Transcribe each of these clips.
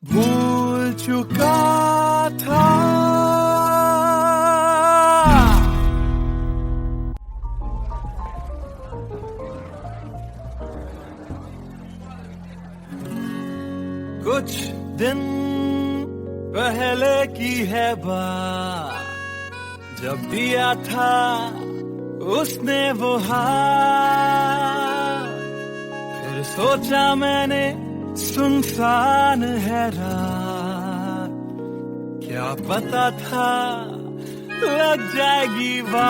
भूल चुका था। कुछ दिन पहले की है बात, जब दिया था उसने वो हाथ। फिर सोचा मैंने सुनसान है रात, क्या पता था लग जाएगी बात।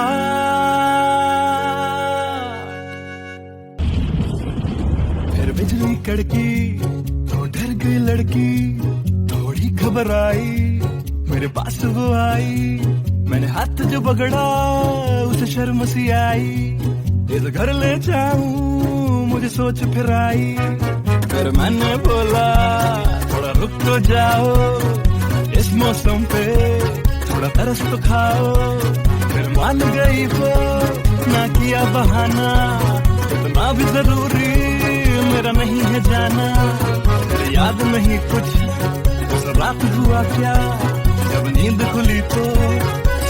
फिर बिजली कड़की तो डर गई लड़की, थोड़ी घबराई मेरे पास वो आई। मैंने हाथ जो पकड़ा उसे शर्म सी आई, इस घर ले जाऊं मुझे सोच फिर आई। फिर मैंने बोला थोड़ा रुक तो जाओ, इस मौसम पे थोड़ा तरस तो खाओ। फिर मान गई वो, ना किया बहाना, इतना भी जरूरी मेरा नहीं है जाना। फिर याद नहीं कुछ उस रात हुआ क्या, जब नींद खुली तो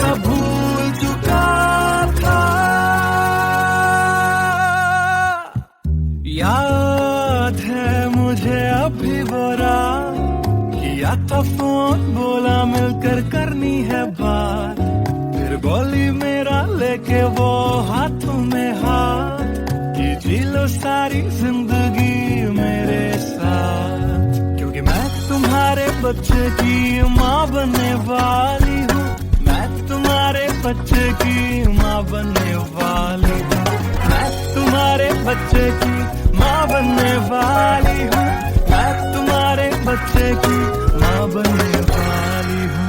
सब भूल चुका था। याद है मुझे अभी वो रात, किया था फोन बोला मिलकर करनी है बात। फिर बोली मेरा लेके वो हाथों में हाथ, कि जी लो सारी जिंदगी मेरे साथ। क्योंकि मैं तुम्हारे बच्चे की माँ बनने वाली हूँ, मैं तुम्हारे बच्चे की माँ बनने वाली हूँ, मैं तुम्हारे बच्चे की माँ बनने वाली हूँ, मैं तुम्हारे बच्चे की माँ बनने वाली हूँ।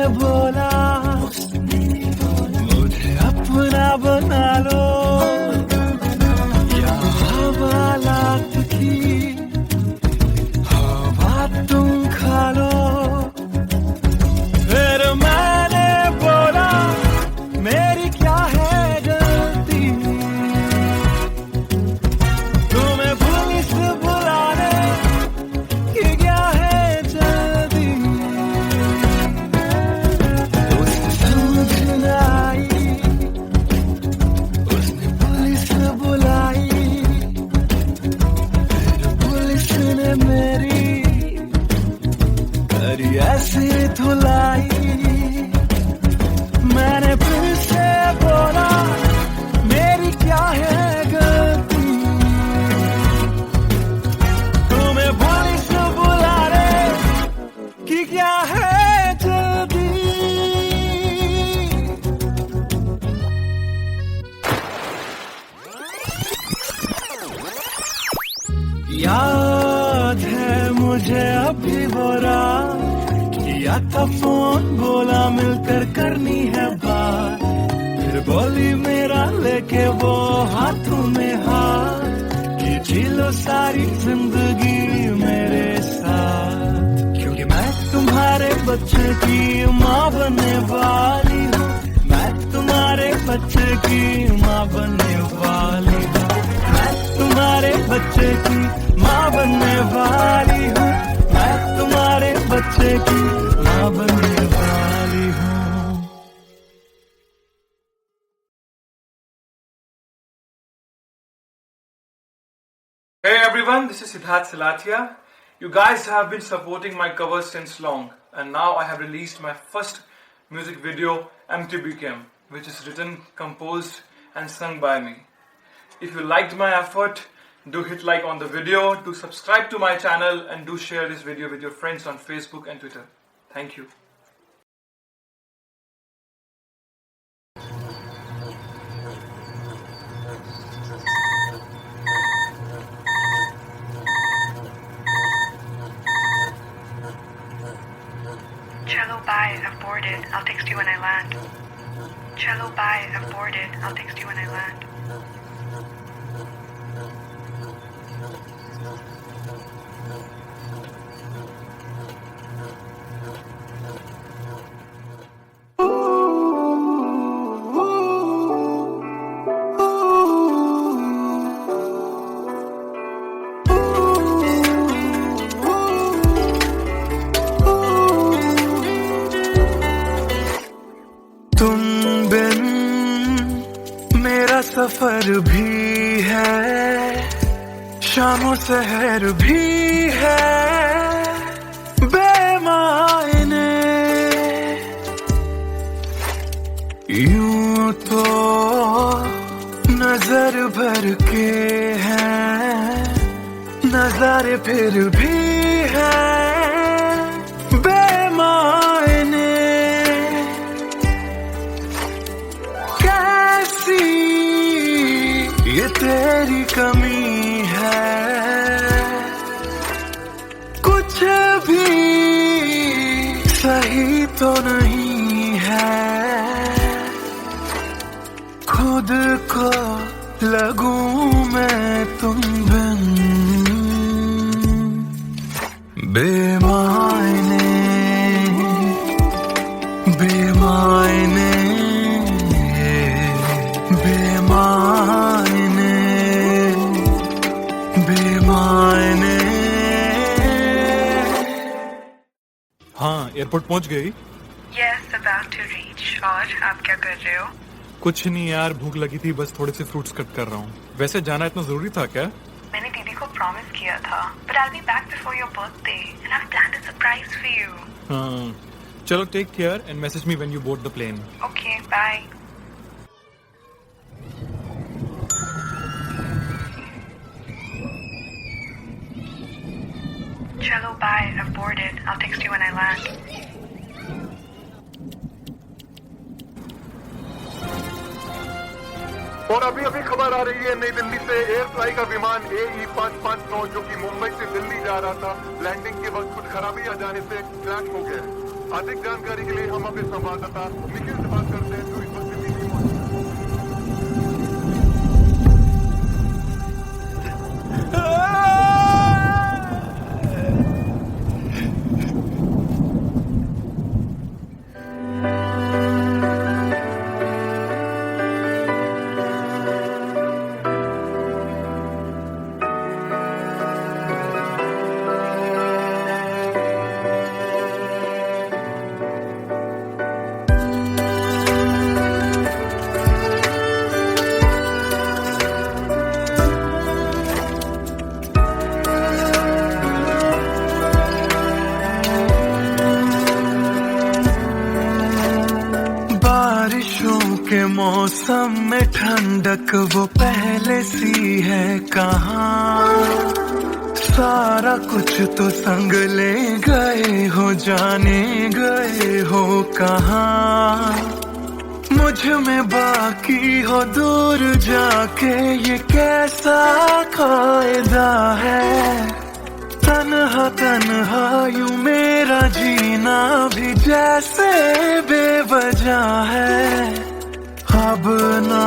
बोला मुझे अपना बना लो, या हवालात की हवा तुम खा लो। फिर मैंने बोला मेरी क्या है गलती, तुम्हें पुलिस बुलाने की क्या है जल्दी। ऐसी धुलाई मैंने फिर से बोला मेरी क्या है गलती, तुम्हें पुलिस बुलाने की क्या है जल्दी। याद है मुझे अभी वो रात, किया था फोन बोला मिलकर करनी है बात। फिर बोली मेरा लेके वो हाथों में हाथ, कि जी लो सारी जिंदगी मेरे साथ। क्योंकि मैं तुम्हारे बच्चे की माँ बनने वाली हूँ, मैं तुम्हारे बच्चे की माँ बनने वाली हूँ, मैं तुम्हारे बच्चे की माँ बनने वाली हूँ, मैं तुम्हारे बच्चे की माँ बनने वाली हूँ। Hey everyone, this is Siddharth Salatia. You guys have been supporting my covers since long, and now I have released my first music video, MTBKM, which is written, composed and sung by me. If you liked my effort, do hit like on the video, do subscribe to my channel, and do share this video with your friends on Facebook and Twitter. Thank you. Chalo, bye. I've boarded. I'll text you when I land. Chalo, bye. I've boarded. I'll text you when I land. तुम बिन मेरा सफर भी है, शामों सहर भी है, बेमायने यूं तो नजर भर के हैं, नजारे फिर भी हैं बेमायने। कैसी ये तेरी कमी है, कुछ भी सही तो नहीं है, खुद को लगूं मैं तुम बिन बेमायने बेमायने बेमायने बेमायने। हाँ, एयरपोर्ट पहुंच गई? Yes, about to reach. और आप क्या कर रहे हो? कुछ नहीं यार, भूख लगी थी, बस थोड़े से फ्रूट्स कट कर रहा हूँ। वैसे जाना इतना जरूरी था क्या? मैंने दीदी को प्रॉमिस किया था, but I'll be back before your birthday and I've planned a surprise for you. हाँ, चलो take care and message me when you board the plane. Okay, bye. Chalo, bye. I've boarded. I'll text you when I land. और अभी अभी खबर आ रही है नई दिल्ली से एयर फ्लाई का विमान AE559 जो कि मुंबई से दिल्ली जा रहा था, लैंडिंग के वक्त कुछ खराबी आ जाने से क्रैश हो गया है। अधिक जानकारी के लिए हम अपने संवाददाता निखिल से बात करते हैं जो इस वक्त दिल्ली में मौजूद है। के मौसम में ठंडक वो पहले सी है कहाँ, सारा कुछ तो संग ले गए हो, जाने गए हो कहाँ। मुझ में बाकी हो दूर जाके ये कैसा कायदा है, तन्हा तन्हा यूं मेरा जीना भी जैसे बेवजह है। अब ना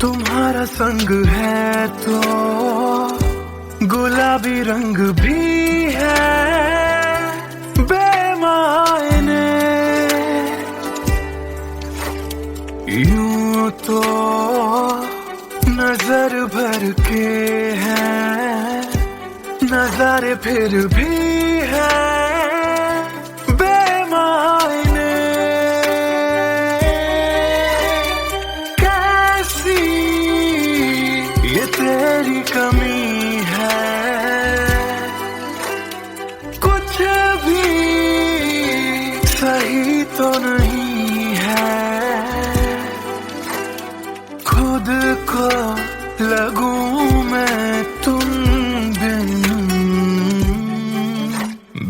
तुम्हारा संग है तो गुलाबी रंग भी है बेमायने, यूं तो नजर भर के हैं, नजारे फिर भी हैं बेमायने। कैसी ये तेरी कमी है, कुछ भी सही तो नहीं है, खुद को लगूं मैं तुम बिन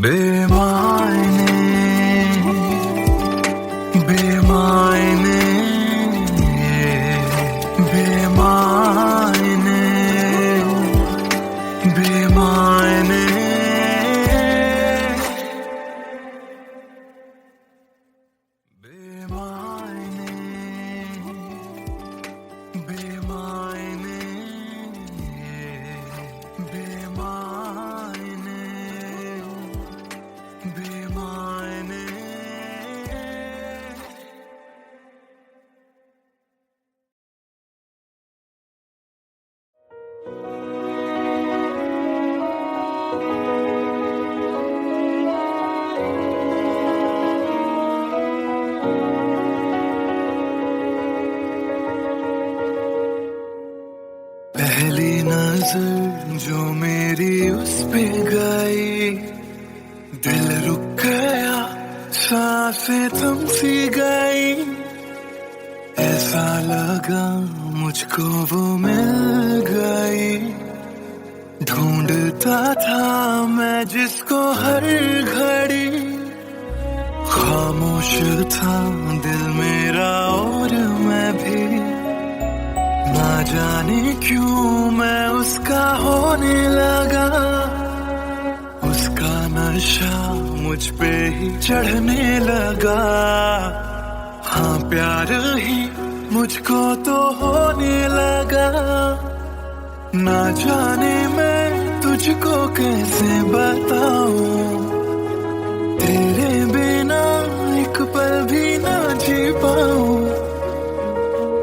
बेमायने बेमायने बेमायने बेमायने। दिल रुक गया, सांसें थम सी गई, ऐसा लगा मुझको वो मिल गई। ढूंढता था मैं जिसको हर घड़ी, खामोश था दिल मेरा और मैं भी, ना जाने क्यों मैं उसका होने लगा। उसका नशा मुझ पे ही चढ़ने लगा, हाँ प्यार ही मुझको तो होने लगा। ना जाने मैं तुझको कैसे बताऊं, तेरे बिना एक पल भी ना जी पाऊं।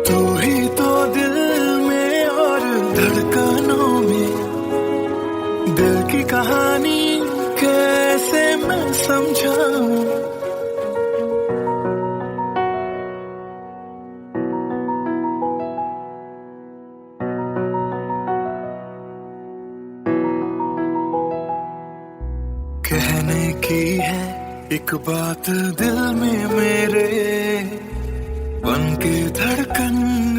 तू ही तो दिल में और धड़कनों में, दिल की कहानी कैसे मैं समझाऊं। कहने की है एक बात दिल में मेरे, बन के धड़कन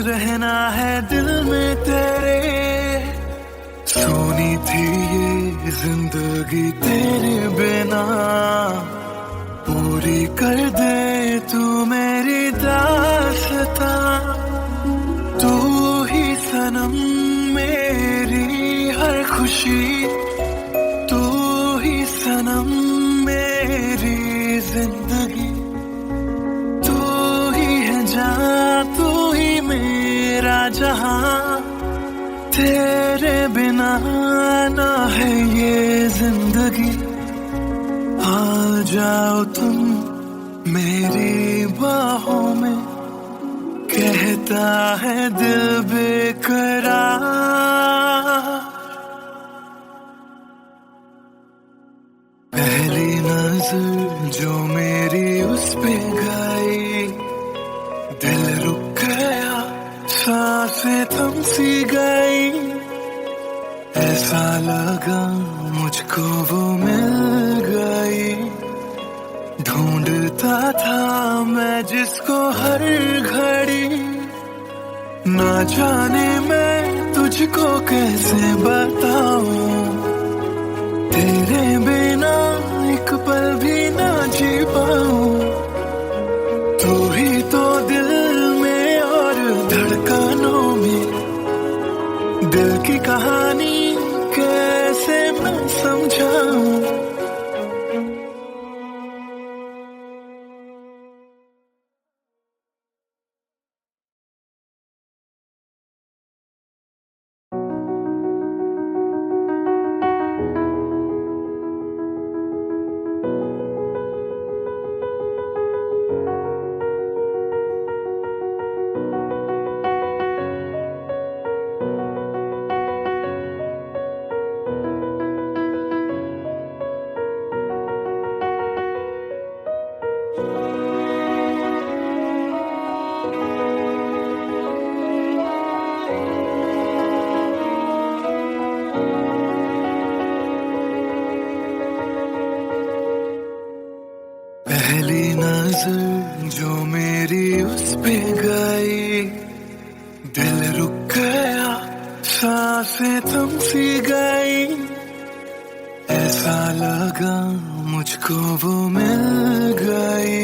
रहना है दिल में तेरे। सोनी थी ये जिंदगी तेरे बिना, पूरी कर दे तू मेरी दास्तां। तू ही सनम मेरी हर खुशी, तू ही सनम मेरी जिंदगी। तू ही है जहां, तू ही मेरा जहां, तेरे बिना ना है ये जिंदगी। आ जाओ तुम मेरी बाहों में, कहता है दिल बेकरार। पहली नजर जो मेरी उस पे गई, दिल रुक गया, सांसें थम सी गई, ऐसा लगा मुझको वो मिल गई। ढूंढता था मैं जिसको हर घड़ी, ना जाने मैं तुझको कैसे बताऊं, तेरे बिना एक पल भी ना जी पाऊं। तू ही तो दिल में और धड़कनों में, दिल की कहानी कैसे मैं समझाऊं। पहली नजर जो मेरी उस पे गई, दिल रुक गया, सांसें थम सी गई, ऐसा लगा मुझको वो मिल गई।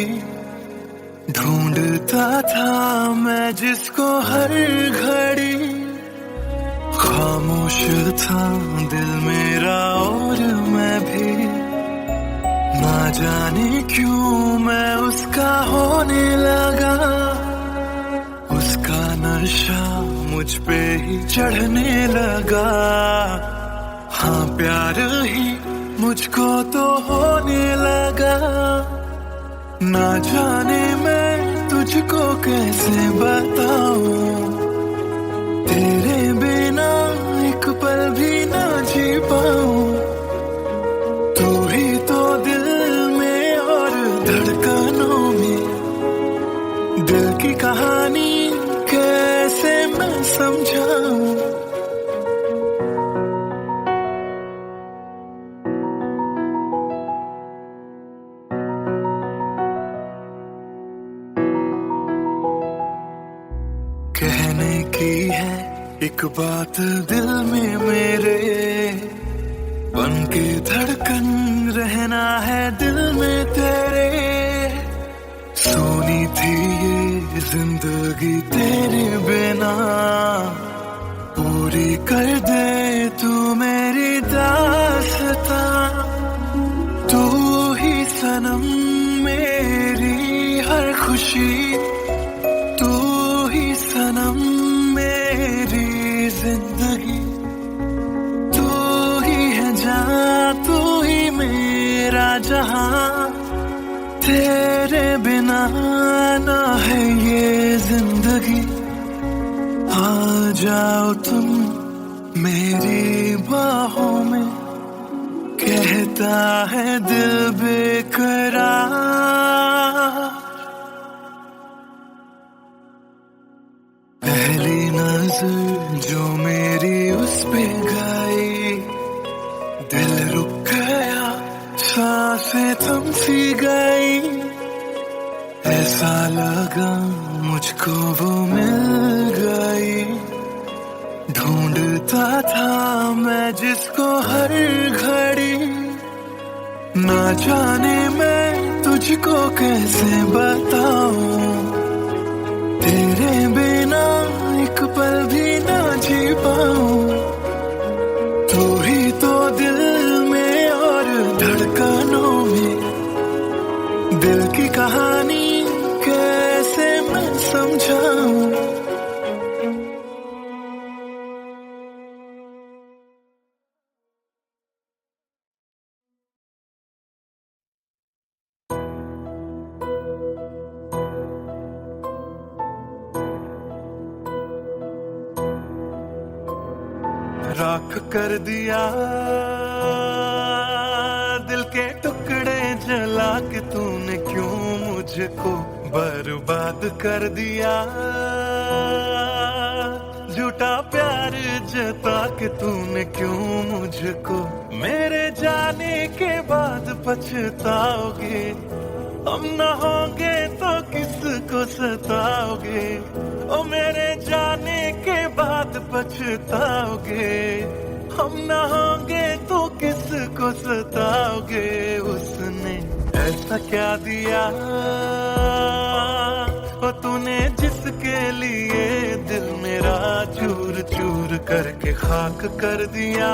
ढूंढता था मैं जिसको हर घड़ी, खामोश था दिल मेरा और मैं भी, ना जाने क्यों मैं उसका होने लगा। उसका नशा मुझ पे ही चढ़ने लगा, हाँ प्यार ही मुझको तो होने लगा। ना जाने मैं तुझको कैसे बताऊं, तेरे बिना एक पल भी ना जी पाऊं। तू ही तो दिल में और धड़कनों में, दिल की कहानी कैसे मैं समझाऊं। एक बात दिल में मेरे बन के धड़कन रहना है दिल में तेरे। सोनी थी ये जिंदगी तेरे बिना, पूरी कर दे तू मेरी दास्तां। तू ही सनम मेरी हर खुशी, तू ही सनम मेरी जिंदगी। तू ही है जहां, तू ही मेरा जहां, तेरे बिना ना है ये जिंदगी। आ जाओ तुम मेरी बाहों में, कहता है दिल बेकरार। पहली नजर जो मेरी उस पे गई, दिल रुक गया, सांसें थम सी गई। ऐसा लगा मुझको वो मिल गई, ढूंढता था मैं जिसको हर घड़ी। ना जाने मैं तुझको कैसे बताऊं, तेरे बिना एक पल भी ना जी पाऊं। तू ही तो दिल में और धड़कनों में, दिल की कहानी कैसे मैं समझाऊं। राख कर दिया दिल के टुकड़े जला के तूने, क्यों मुझको बर्बाद कर दिया। झूठा प्यार जता के तूने, क्यों मुझको मेरे जाने के बाद पछताओगे। हम न होंगे तो किसको सताओगे, ओ मेरे जाने के बाद पछताओगे। हम न होंगे तो किसको सताओगे। उसने ऐसा क्या दिया ओ तूने, जिसके लिए दिल मेरा चूर चूर करके खाक कर दिया।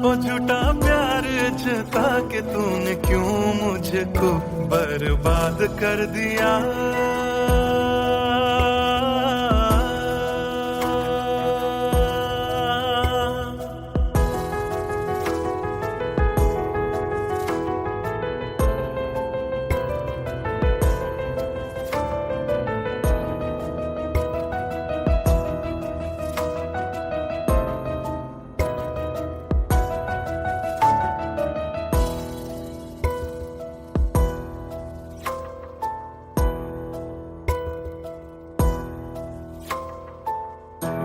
ओ झूठा प्यार जता के तूने, क्यों मुझको बर्बाद कर दिया।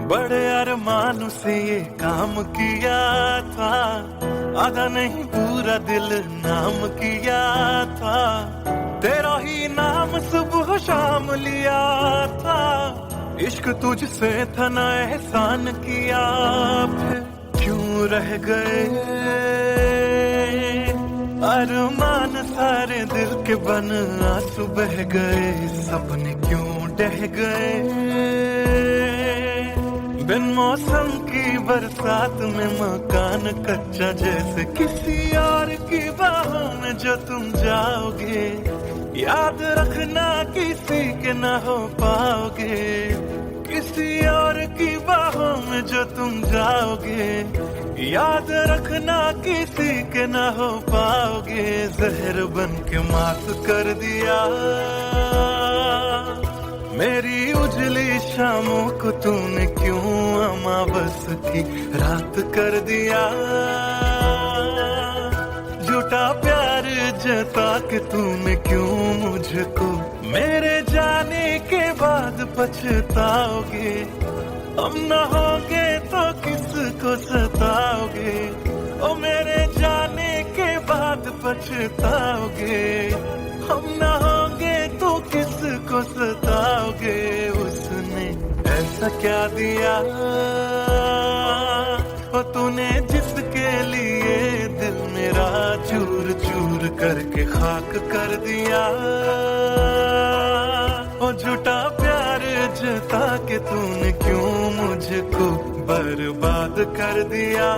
बड़े अरमान से ये काम किया था, आधा नहीं पूरा दिल नाम किया था। तेरा ही नाम सुबह शाम लिया था, इश्क तुझसे था ना एहसान किया। फिर क्यों रह गए अरमान सारे दिल के बन, आंसू बह गए सपने क्यों ढह गए। बिन मौसम की बरसात में मकान कच्चा, जैसे किसी और की बाहों में जो तुम जाओगे। याद रखना किसी के ना हो पाओगे, किसी और की बाहों में जो तुम जाओगे। याद रखना किसी के ना हो पाओगे। जहर बन के मात कर दिया मेरी उजली शामों को तूने, क्यों अमावस की रात कर दिया। झूठा प्यार जता के तूने, क्यों मुझको मेरे जाने के बाद पछताओगे। हम न होंगे तो किसको सताओगे, ओ मेरे जाने के बाद पछताओगे। हम न होंगे तो किसको सताओगे। उसने ऐसा क्या दिया ओ तूने जिसके लिए दिल मेरा चूर चूर करके खाक कर दिया ओ झूठा प्यार जता के तूने क्यों मुझको बर्बाद कर दिया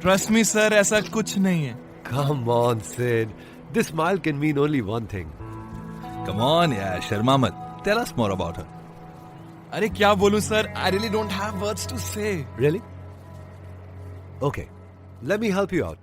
ट्रस्ट मी सर, ऐसा कुछ नहीं है. Come on, Sid. This smile can mean only one thing. Come on यार, शर्मा मत. Tell us more about her. अरे क्या बोलूं sir? I really don't have words to say. Really? Okay. Let me help you out.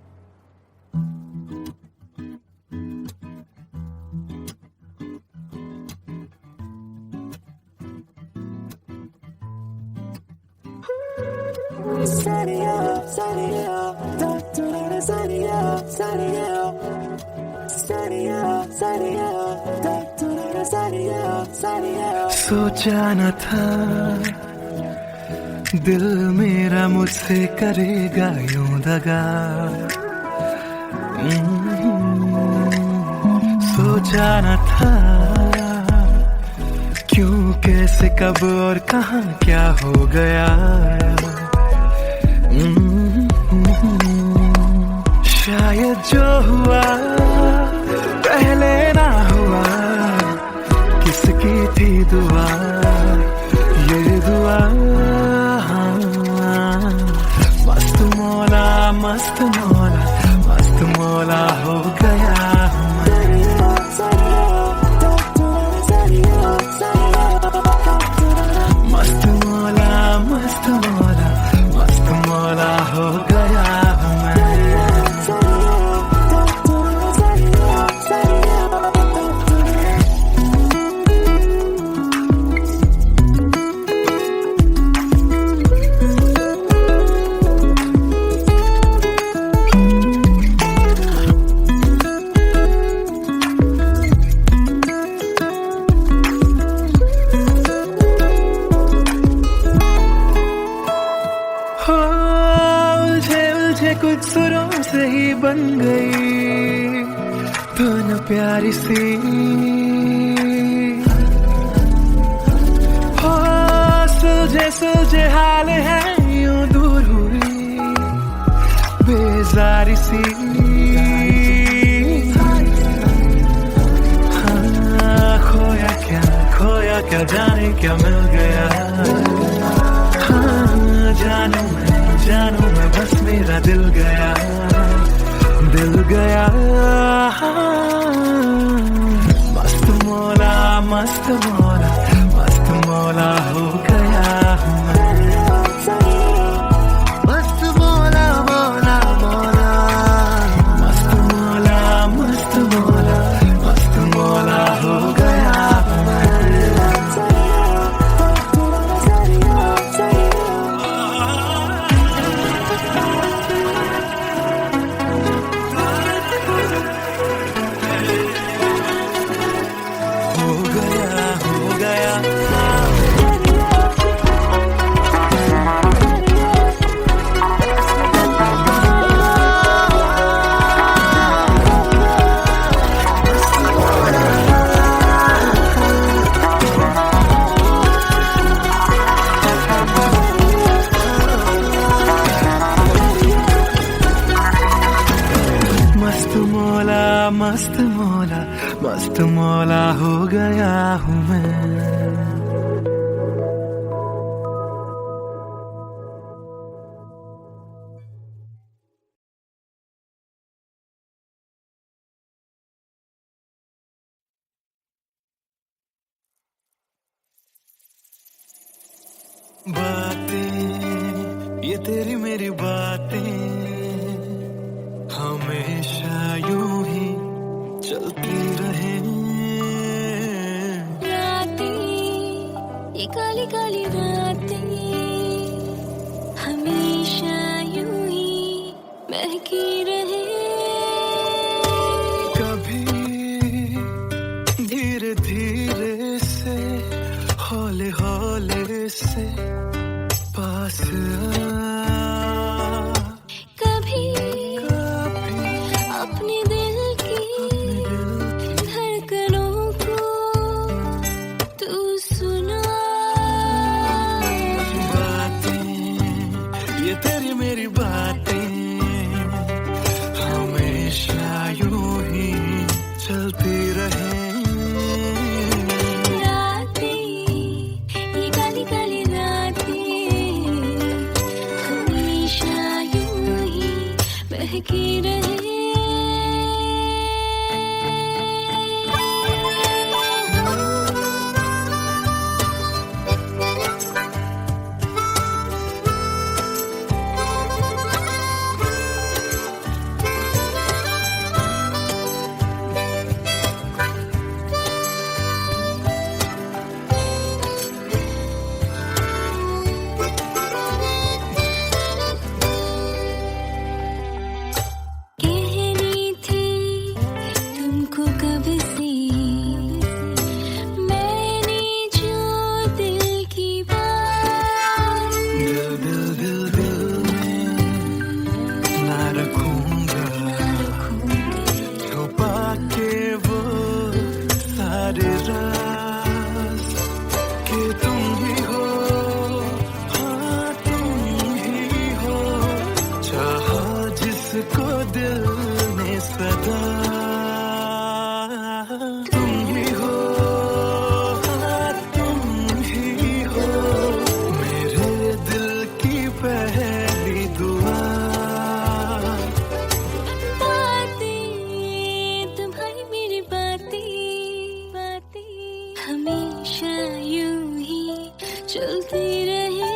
सोचा न था दिल मेरा मुझसे करेगा यूं दगा सोचा न था क्यों कैसे कब और कहां क्या हो गया शायद जो हुआ पहले ना हुआ किसकी थी दुआ ये दुआ मस्त मौला मस्त मौला मस्त मौला हो गया मस्त मौला मस्त मौला मस्त मौला हो गया कुछ सुरों से ही बन गई तो न प्यारी सी हो सुलझे सुलझे हाल है यूं दूर हुई बेजारी सी हाँ खोया क्या जाने क्या मिल गया हाँ जानू मैं बस मेरा दिल गया मस्त मौला मस्त मौला मस्त मौला हो गया मस्त मौला मौला मौला मस्त मौला मस्त मौला मस्त मौला हो गया मस्त मौला मस्त मौला हो गया हूँ मैं बातें ये तेरी मेरी बातें हमेशा यूं ही चलती रहे रातें ये काली काली रातें हमेशा यूं ही महकी रहे कभी धीरे धीरे से हौले हौले पास कभी अपने दिल की धड़कनों को तू सुना। बातें ये तेरी मेरी बातें हमेशा यूं ही चलती रहे। रातें ये काली काली रातें हमेशा यूं ही बहकी रहे। कहनी थी तुमको कब से मैंने जो दिल की बात। दिल दिल दिल दिल में ना रखूंगा छुपा के वो सारे राज कि तुम ही हो, हाँ तुम ही हो, चाहा जिसको दिल ने सदा। तुम ही हो, हाँ तुम ही हो, मेरे दिल की पहली दुआ। बातें तुम्हारी मेरी बातें हमेशा यूं ही चलती रहे।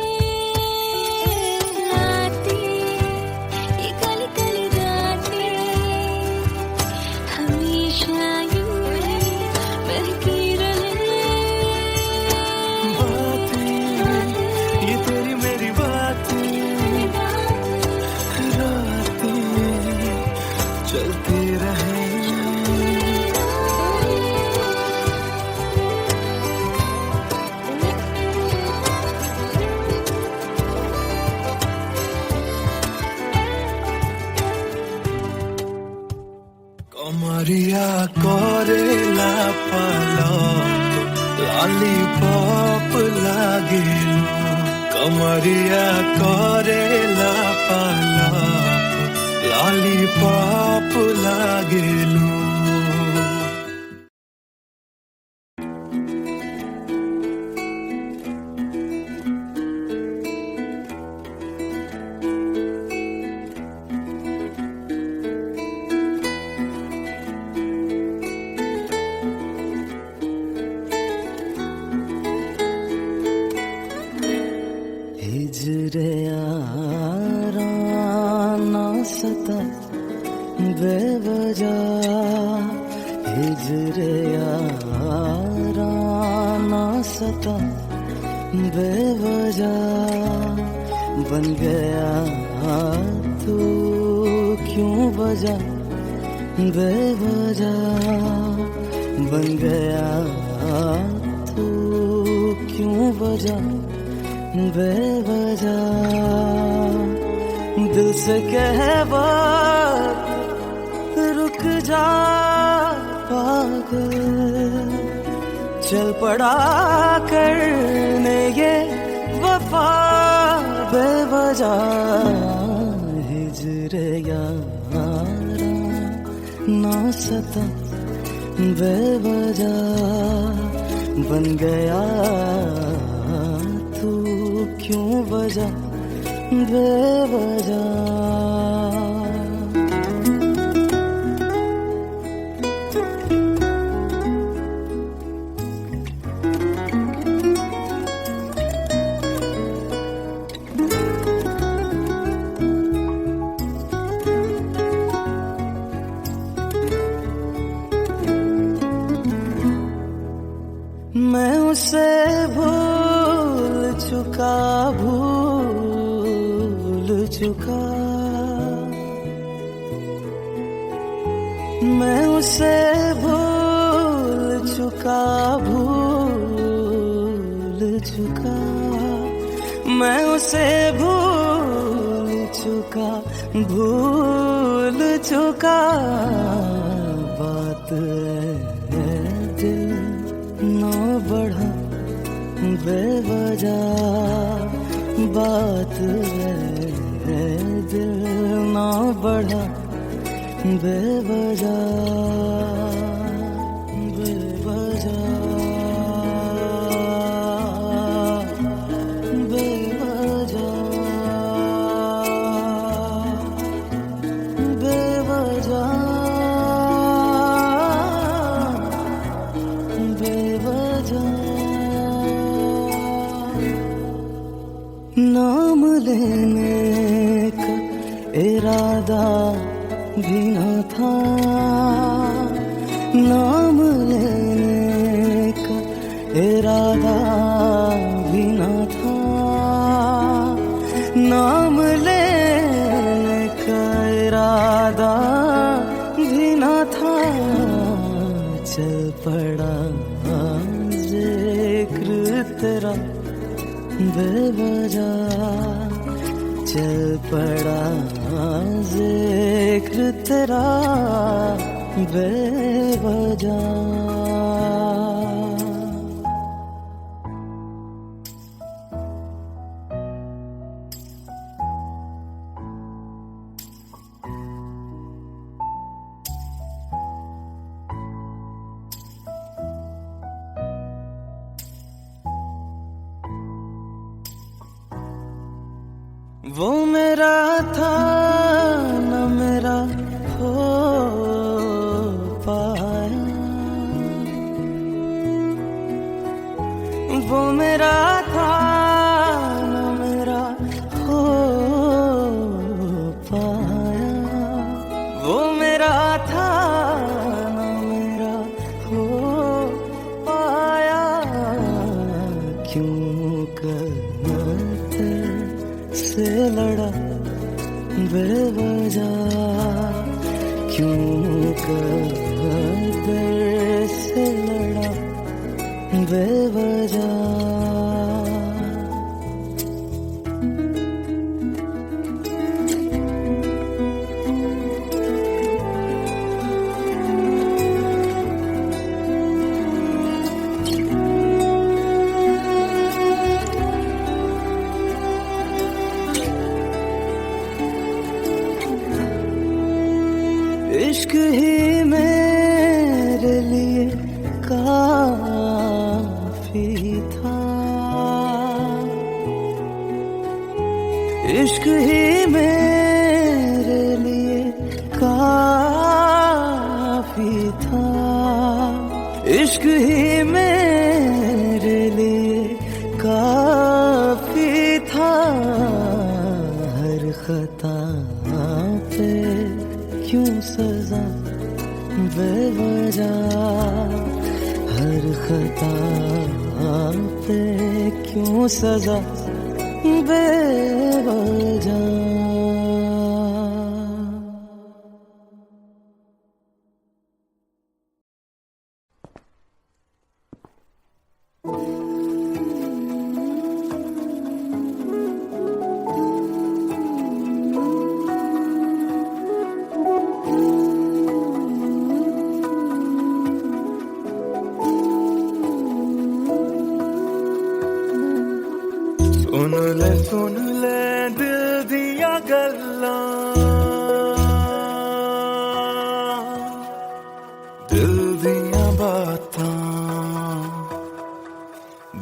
रातें ये काली काली रातें हमेशा यूं ही बहकी रहे। बातें ये तेरी मेरी बातें रातें चलती रहे। कमरिया करेला पालक लॉलीपॉप लागेलू। कमरिया करेला पालक लॉलीपॉप लागेलू। हिजरे याराना सता बेवजह। हिजरे याराना सता बेवजह। बन गया तू क्यों वजह बेवजह। बन गया तू क्यों वजह बेवजह। दिल से कह बात रुक जा पागल। चल पड़ा करने ये वफा बेवजह। हिजरे यारा ना सता बेवजह। बन गया तू क्यों वजह बेवजह। मैं उसे भूल चुका मैं उसे भूल चुका मैं उसे भूल चुका बात है दिल ना बढ़ा बेवजह बात है दिल ना बढ़ा बेवजह नाम लेने का इरादा भी न था, नाम लेने का इरादा भी न था, नाम लेने का इरादा भी न था। चल पड़ा जिक्र तेरा बेवजह, चल पड़ा जिक्र तेरा बेवजह। वो मेरा था न मेरा हो पाया, वो मेरा था न मेरा हो पाया, वो मेरा था न मेरा हो पाया। क्यों करते से लड़ा बेवजह, क्यों कर से लड़ा बेवजह। इश्क ही मेरे लिए काफी था, इश्क ही मेरे लिए काफी था, इश्क ही मेरे लिए काफी था। हर खता पे क्यों सजा बेवजह, हर खता पे क्यों सजा बेवजह। सुन ले दिल दिया गल्लां, दिल दिया बातां,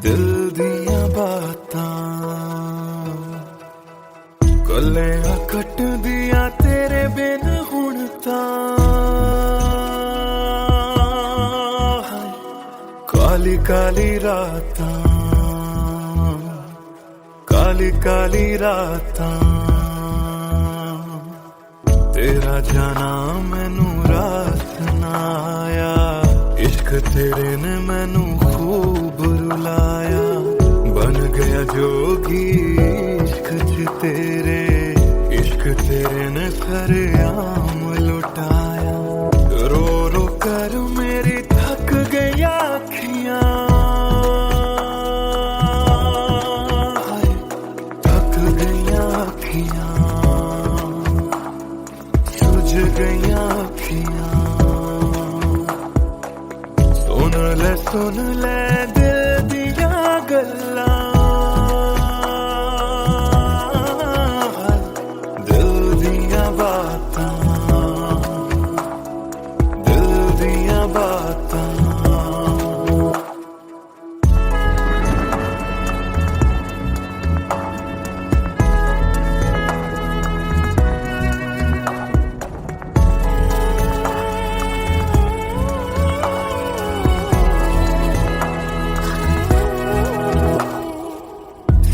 दिल दिया बातां। कलियां कट दिया तेरे बिन हुण तां, काली काली रातां, काली काली रातां। तेरा जाना मैनू रात ना आया, इश्क तेरे ने मैनू खूब रुलाया। बन गया जोगी इश्क च तेरे, इश्क तेरे ने सरेआम लुटाया। रो रो कर मेरी थक गई अखियां, गईयां अखियां सुन ले दिल दिया गल्लां दिल दिया बातां दिल दिया बातां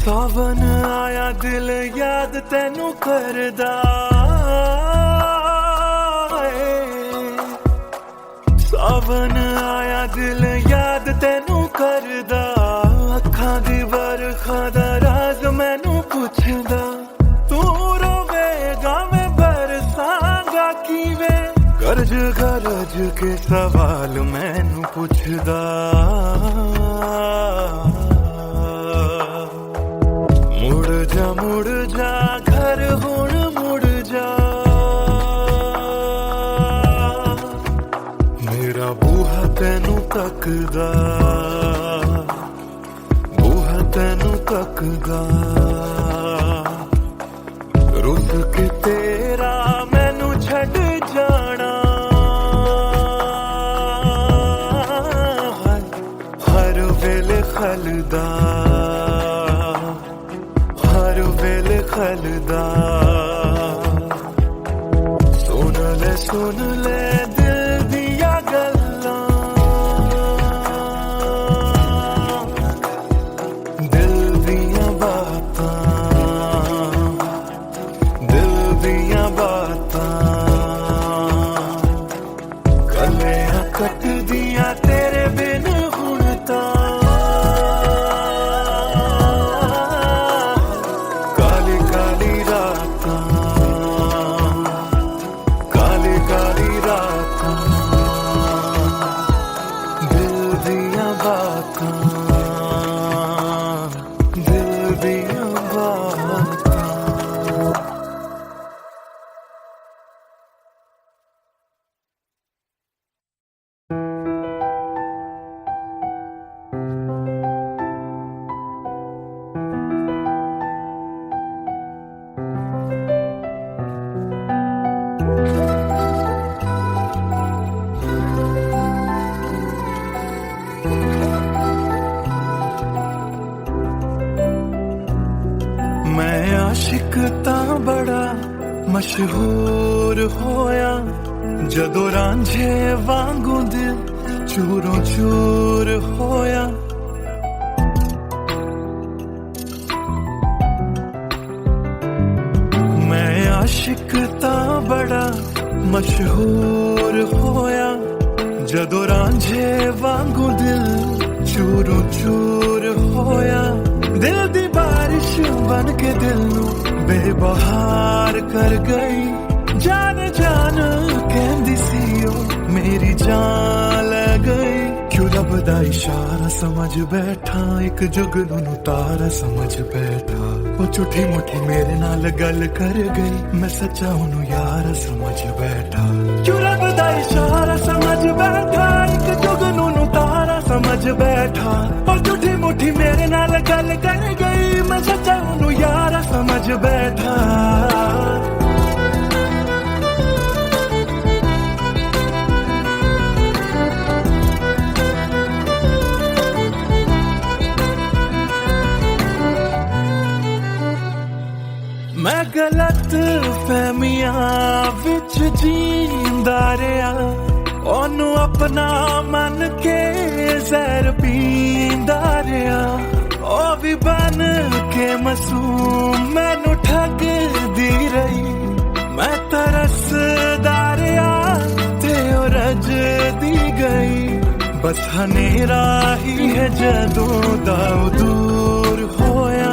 सावन आया दिल याद तैनू करदा सावन आया दिल याद तैनू करदा अखां दी बरखा दा राज मैनू पुछदा तू रोवेगा मैं बरसांगा किवें गरज गरज के सवाल मैनू पुछदा मुड़ जा घर हुण मुड़ जा मेरा बूहा तैनू तकदा बूहा तैनू तकदा रुस के तेरा मैनू छड़ जाना हर वेले खलदा खलदा सुन ले दिल दिया गल्लां दिल दिया बातां दिल दिया बातां गलियां कट दिया तेरे बिन हुण तां आशिक तां बड़ा मशहूर होया जदों रांझे वांगू दिल चूरों चूर होया मैं आशिक तां बड़ा मशहूर होया जदों रांझे वांगू दिल चूरों चूर होया दिल दी बारिश बन के दिल नू बेबहार कर गई जान जान कहंदी सी ओ मेरी जान ले गई क्यों लभदा इशारा समझ बैठा एक जुगनू तारा समझ बैठा वो झूठी मुठी मेरे नाल गल कर गई मैं सच्चा ओनू यार समझ बैठा क्यों लभदा इशारा समझ बैठा एक जुगनू तारा समझ बैठा और झूठी मुठी मेरे नाल गल कर गई मैं सच्चा ओनू यार समझ बैठा मैं गलत फहमियां विच जींदा रहा ओनू अपना मन के जहर पींदा रहा ओ भी बन के मासूम मैनू ठगदी रही मैं तरसदा रहा ते ओ रजदी गई बस हनेरा ही है जदों दा दूर होया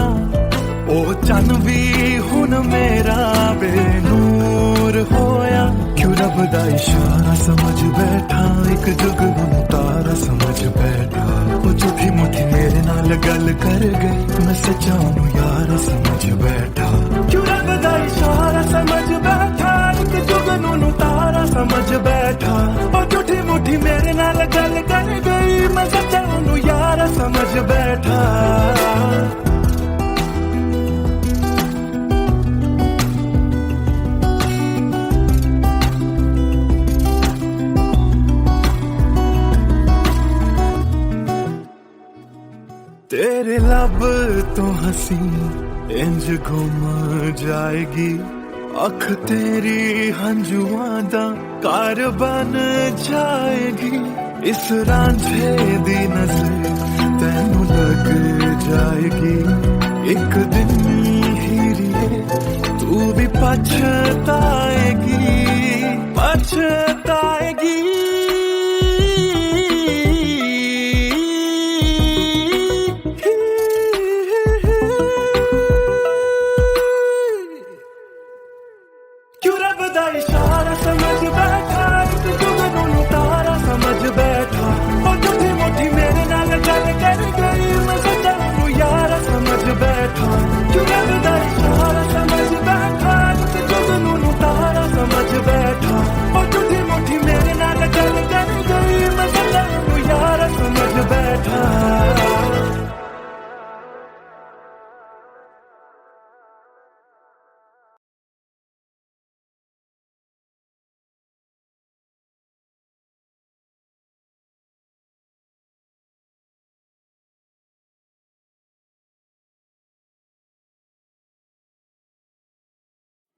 ओ चन भी हुन मेरा बेनूर होया क्यों रब दा इशारा समझ बैठा एक जुगनू तारा समझ बैठा वो झूठी मुठी मेरे नाल गल कर गई मैं सच्चा ओनू यार समझ बैठा क्यों रब दा इशारा समझ बैठा एक जुगनू जुगनू नु तारा समझ बैठा ओ झूठी मुठी मेरे नाल गल कर गई मैं सच्चा नु यारा समझ बैठा तेरे लब तो हंसी इंज घुम जाएगी अख तेरी हंजुआं दा कार बन जाएगी इस रांझे दी नजर तैनू लग जाएगी एक दिन हीरिए तू भी पछताएगी पछताएगी इशारा समझ बैठा जुगनू तारा समझ बैठा और झूठी मोठी मेरे नाल गल कर गई मैं सच्चा नु यारा समझ बैठा जुगनू इशारा समझ बैठा जुगनू तारा समझ बैठा और झूठी मोठी मेरे नाल गल कर गई मैं सच्चा नु यारा समझ बैठा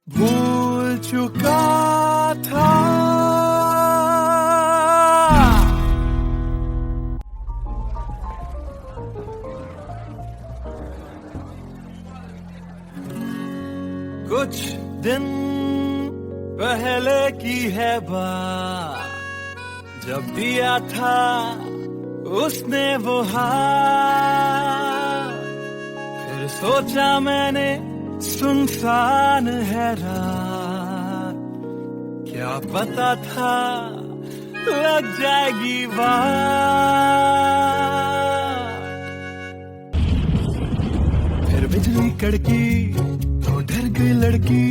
भूल चुका था कुछ दिन पहले की है बात जब दिया था उसने वो हाथ फिर सोचा मैंने सुनसान है रात क्या पता था लग जाएगी बात फिर बिजली कड़की तो डर गई लड़की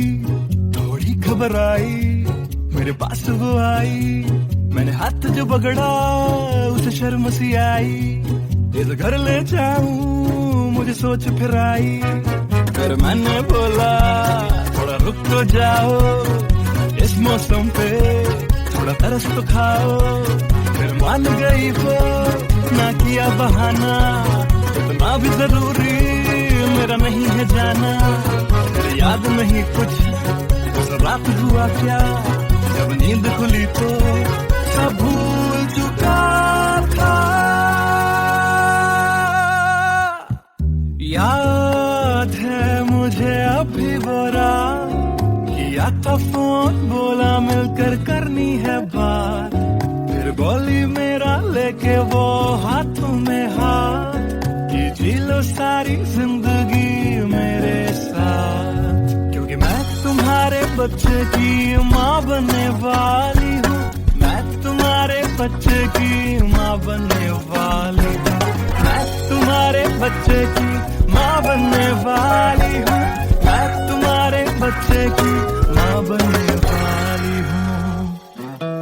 थोड़ी घबराई मेरे पास वो आई मैंने हाथ जो पकड़ा उसे शर्म सी आई इस घर ले जाऊं मुझे सोच फिर आई फिर मैंने बोला थोड़ा रुक तो जाओ इस मौसम पे थोड़ा तरस तो खाओ फिर मान गई वो ना किया बहाना इतना भी जरूरी मेरा नहीं है जाना फिर याद नहीं कुछ उस रात हुआ क्या जब नींद खुली तो सब भूल चुका था याद है मुझे अभी बोरा किया था फोन बोला मिलकर करनी है बात फिर बोली मेरा लेके वो हाथों में हाथ कि जी लो सारी जिंदगी मेरे साथ क्योंकि मैं तुम्हारे बच्चे की माँ बनने वाली हूँ मैं तुम्हारे बच्चे की माँ बनने वाली हूँ मैं तुम्हारे बच्चे की माँ बनने वाली हूँ मैं तुम्हारे बच्चे की माँ बनने वाली हूँ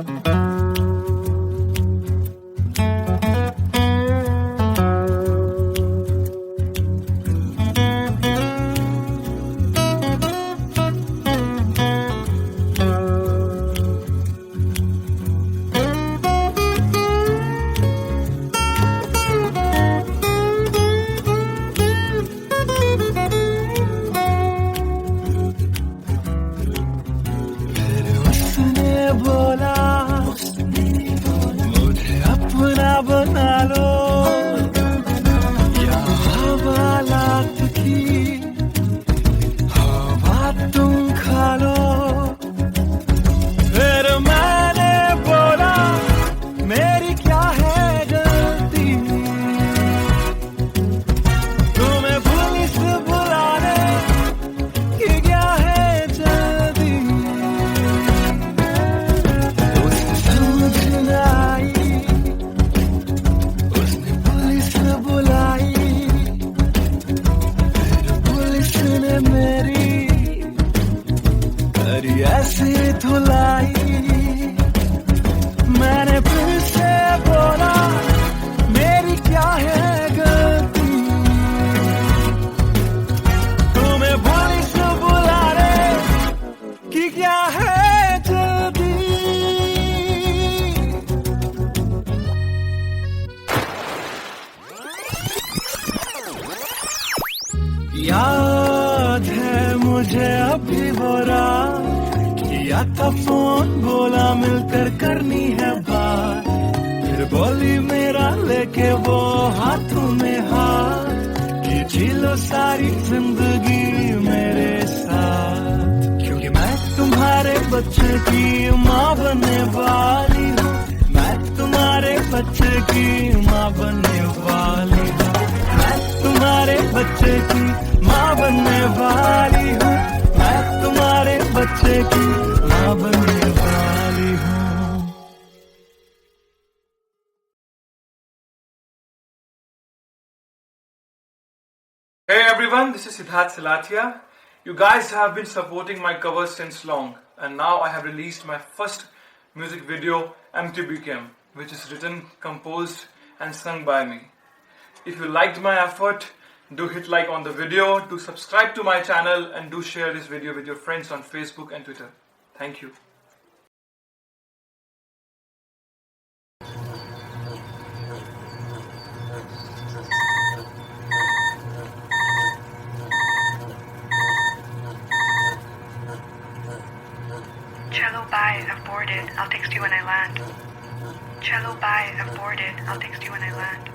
था फोन, बोला मिलकर करनी है बात। फिर बोली मेरा लेके वो हाथों में हाथ, कि जी लो सारी जिंदगी मेरे साथ। क्योंकि मैं तुम्हारे बच्चे की माँ बनने वाली हूँ, मैं तुम्हारे बच्चे की माँ बनने वाली हूँ, मैं तुम्हारे बच्चे की माँ बनने वाली हूँ, मैं तुम्हारे बच्चे की माँ बनने वाली हूँ। Hey everyone, this is Siddharth Salatia. You guys have been supporting my covers since long, and now I have released my first music video, MTBKM, which is written, composed and sung by me. If you liked my effort, do hit like on the video, do subscribe to my channel, and do share this video with your friends on Facebook and Twitter. Thank you. Cello, bye, I've boarded. I'll text you when I land. Cello, bye, I've boarded. I'll text you when I land.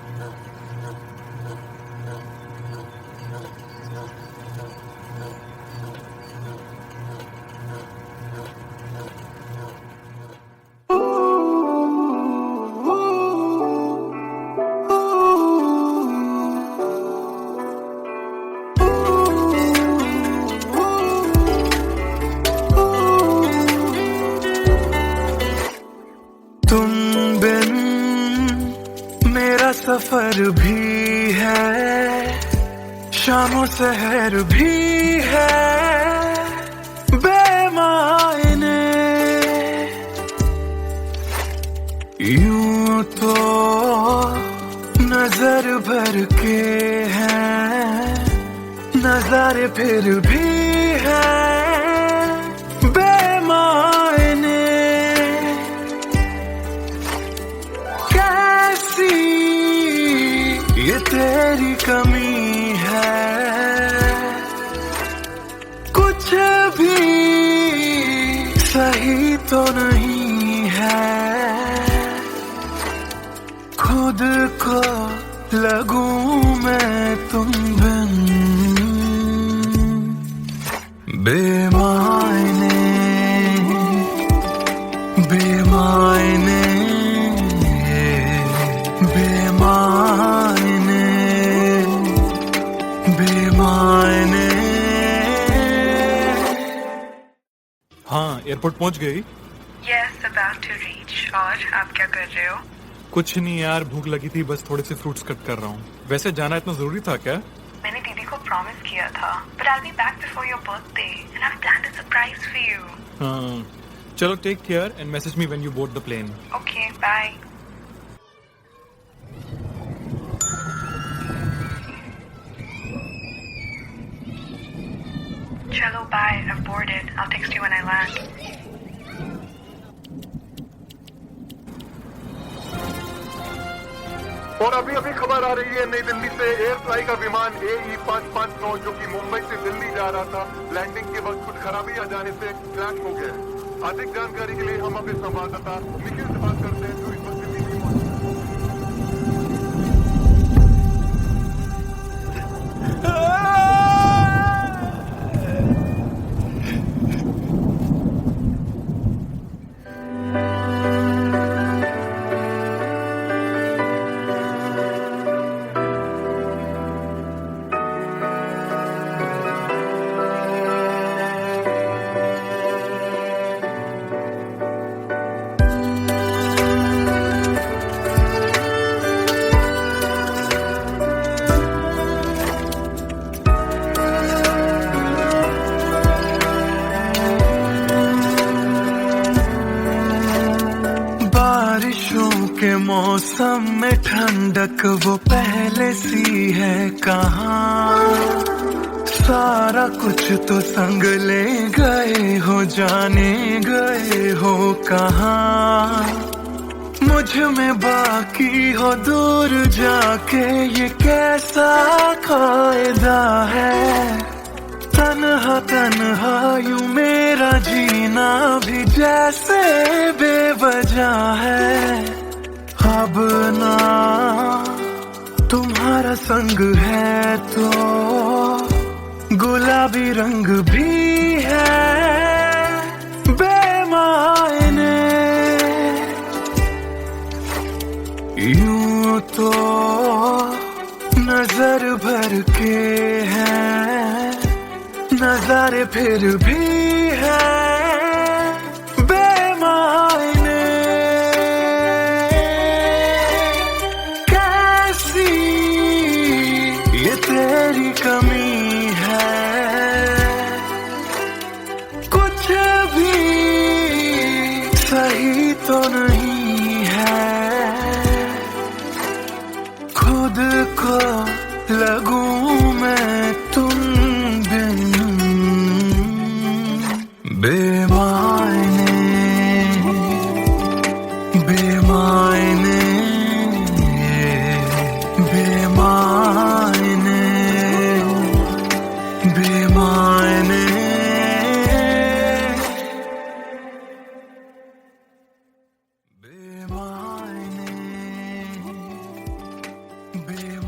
तुम बिन मेरा सफर भी है, शामों सहर भी है, बेमायने यूं तो नजर भर के हैं, नजारे फिर भी है बेमायने। कैसी ये तेरी कमी है, कुछ भी सही तो नहीं है, खुद को लगूं मैं तुम बिन बेमायने बेमायने बेमायने बेमायने। हाँ, एयरपोर्ट पहुंच गई? Yes, about to reach. और आप क्या कर रहे हो? कुछ नहीं यार, भूख लगी थी, बस थोड़े से फ्रूट्स कट कर रहा हूँ। वैसे जाना इतना जरूरी था क्या? मैंने दीदी को प्रॉमिस किया था, but I'll be back before your birthday and I've planned a surprise for you. हाँ, चलो take care and message me when you board the plane. Okay, bye. Cello, bye, I've boarded. I'll text you when I land. और अभी अभी खबर आ रही है नई दिल्ली से, एयर फ्लाई का विमान AE559 जो कि मुंबई से दिल्ली जा रहा था, लैंडिंग के वक्त कुछ खराबी आ जाने से क्रैश हो गया है। अधिक जानकारी के लिए हम अपने संवाददाता निखिल से बात करते हैं जो इस वक्त दिल्ली में मौजूद के मौसम में ठंडक वो पहले सी है कहाँ, सारा कुछ तो संग ले गए हो, जाने गए हो कहाँ। मुझ में बाकी हो दूर जाके ये कैसा कायदा है, तन्हा तन्हा यूं मेरा जीना भी जैसे बेवजह है। अब ना तुम्हारा संग है तो गुलाबी रंग भी है बेमायने। यूं तो नजर भर के हैं नजारे फिर भी है बेमायने। कैसी ये तेरी कमी है, कुछ भी सही तो नहीं है। खुद को लगूं मैं तुम बिन बेमायने बेमायने बेमायने बेमायने बेमायने बेमायने।